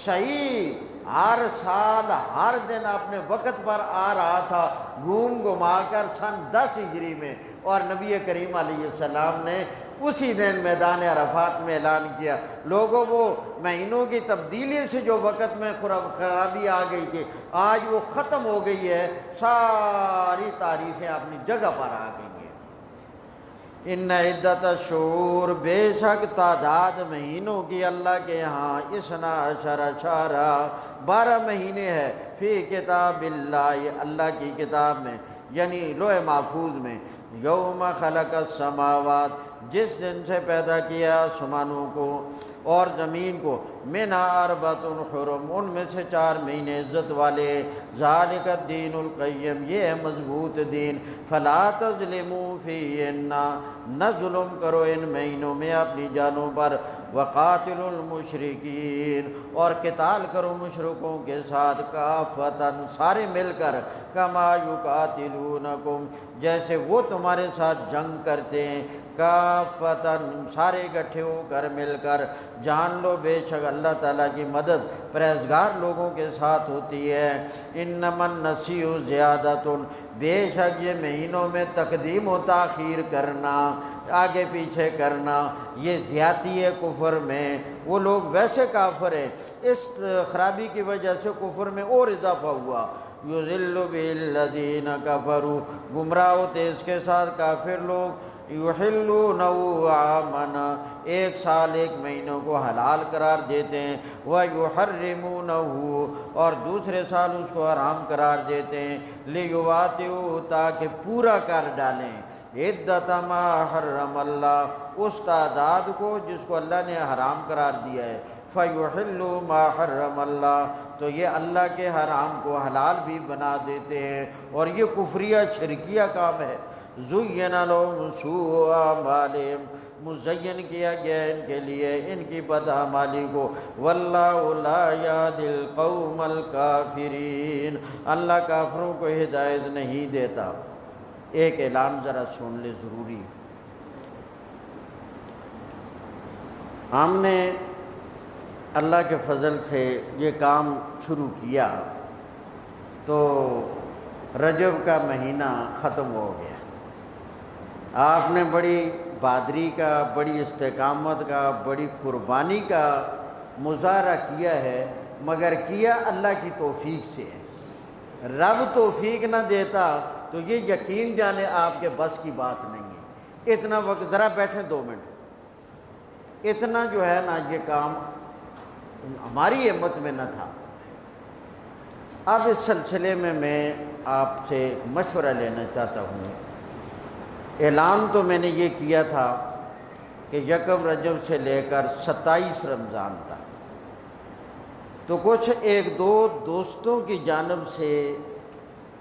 صحیح ہر سال ہر دن اپنے وقت پر آ رہا تھا گھوم گھما کر سن 10 ہجری میں، اور نبی کریم علیہ السلام نے اسی دن میدان عرفات میں اعلان کیا، لوگوں وہ مہینوں کی تبدیلی سے جو وقت میں خرابی آ گئی تھی آج وہ ختم ہو گئی ہے، ساری تاریخیں اپنی جگہ پر آ گئی ہیں۔ ان عدت الشہور بے شک تعداد مہینوں کی اللہ کے ہاں 12 شہرا 12 مہینے ہے، فی کتاب اللہ اللہ کی کتاب میں یعنی لوح محفوظ میں، یوم خلق السماوات جس دن سے پیدا کیا آسمانوں کو اور زمین کو، منھا اربعۃ حرم ان میں سے 4 مہینے عزت والے، ذالک الدین القیم یہ ہے مضبوط دین، فلا تظلموا فیہن نہ ظلم کرو ان مہینوں میں اپنی جانوں پر، وقاتلوا المشرکین اور قتال کرو مشرکوں کے ساتھ، کافۃ سارے مل کر، کما یقاتلونکم جیسے وہ تمہارے ساتھ جنگ کرتے ہیں، کافۃ سارے اکٹھے ہو کر مل کر، جان لو بے شک اللہ تعالیٰ کی مدد پرہیزگار لوگوں کے ساتھ ہوتی ہے۔ انما النسیء زیادۃ بے شک یہ مہینوں میں تقدیم و تاخیر کرنا، آگے پیچھے کرنا یہ زیادتی ہے کفر میں، وہ لوگ ویسے کافر ہیں، اس خرابی کی وجہ سے کفر میں اور اضافہ ہوا، یضل بہ الذین کفروا گمراہ ہوتے اس کے ساتھ کافر لوگ، یحلونہ عامًا 1 سال 1 مہینوں کو حلال قرار دیتے ہیں، ویحرمونہ اور دوسرے سال اس کو حرام قرار دیتے ہیں، لیواطئوا تاکہ پورا کر ڈالیں، عدۃ ما حرم اللہ اس تعداد کو جس کو اللہ نے حرام قرار دیا ہے، فیحلوا ما حرم اللہ تو یہ اللہ کے حرام کو حلال بھی بنا دیتے ہیں، اور یہ کفریہ شرکیہ کام ہے۔ زین لہم سوء اعمالہم مزین کیا گیا ان کے لیے ان کی بدعمالی کو، واللہ لا یہدی القوم الکافرین اللہ کافروں کو ہدایت نہیں دیتا۔ ایک اعلان ذرا سن لے ضروری، ہم نے اللہ کے فضل سے یہ کام شروع کیا تو رجب کا مہینہ ختم ہو گیا، آپ نے بڑی بہادری کا، بڑی استقامت کا، بڑی قربانی کا مظاہرہ کیا ہے، مگر کیا اللہ کی توفیق سے ہے، رب توفیق نہ دیتا تو یہ یقین جانے آپ کے بس کی بات نہیں ہے۔ اتنا وقت ذرا بیٹھیں 2 منٹ، اتنا جو ہے نا یہ کام ہماری ہمت میں نہ تھا۔ اب اس سلسلے میں آپ سے مشورہ لینا چاہتا ہوں، اعلان تو میں نے یہ کیا تھا کہ 1 رجب سے لے کر 27 رمضان تک، تو کچھ 1-2 دوستوں کی جانب سے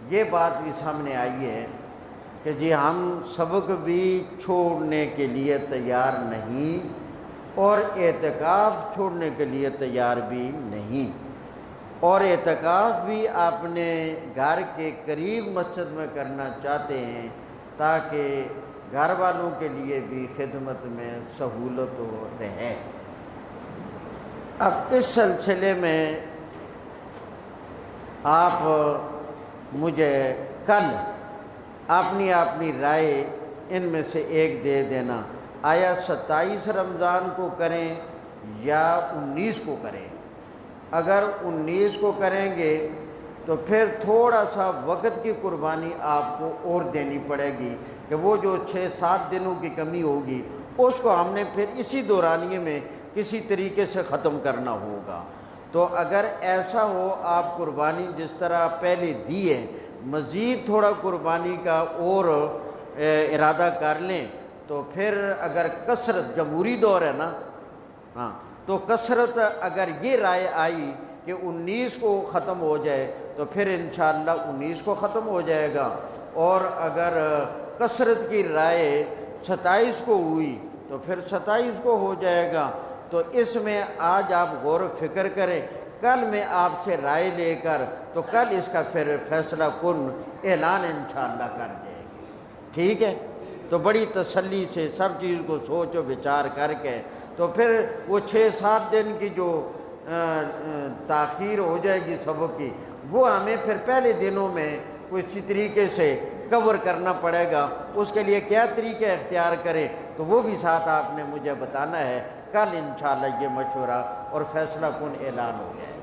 یہ بات بھی سامنے آئی ہے کہ جی ہم سبق بھی چھوڑنے کے لیے تیار نہیں اور اعتکاف چھوڑنے کے لیے تیار بھی نہیں، اور اعتکاف بھی اپنے گھر کے قریب مسجد میں کرنا چاہتے ہیں تاکہ گھر والوں کے لیے بھی خدمت میں سہولت ہو رہے۔ اب اس سلسلے میں آپ مجھے کل اپنی رائے ان میں سے ایک دے دینا، آیا 27 رمضان کو کریں یا 19 کو کریں۔ اگر 19 کو کریں گے تو پھر تھوڑا سا وقت کی قربانی آپ کو اور دینی پڑے گی کہ وہ جو 6-7 دنوں کی کمی ہوگی اس کو ہم نے پھر اسی دورانیے میں کسی طریقے سے ختم کرنا ہوگا۔ تو اگر ایسا ہو آپ قربانی جس طرح پہلے دی ہے مزید تھوڑا قربانی کا اور ارادہ کر لیں تو پھر اگر کثرت جمہوری دور ہے نا، ہاں تو کثرت اگر یہ رائے آئی کہ 19 کو ختم ہو جائے تو پھر انشاءاللہ 19 کو ختم ہو جائے گا، اور اگر کثرت کی رائے 27 کو ہوئی تو پھر 27 کو ہو جائے گا۔ تو اس میں آج آپ غور و فکر کریں، کل میں آپ سے رائے لے کر تو کل اس کا پھر فیصلہ کن اعلان انشاءاللہ کر دیں گے، ٹھیک ہے؟ تو بڑی تسلی سے سب چیز کو سوچ و بچار کر کے تو پھر وہ 6-7 دن کی جو تاخیر ہو جائے گی سبق کی، وہ ہمیں پھر پہلے دنوں میں کسی طریقے سے کور کرنا پڑے گا۔ اس کے لیے کیا طریقہ اختیار کریں تو وہ بھی ساتھ آپ نے مجھے بتانا ہے۔ کل انشاءاللہ یہ مشورہ اور فیصلہ کن اعلان ہو گیا۔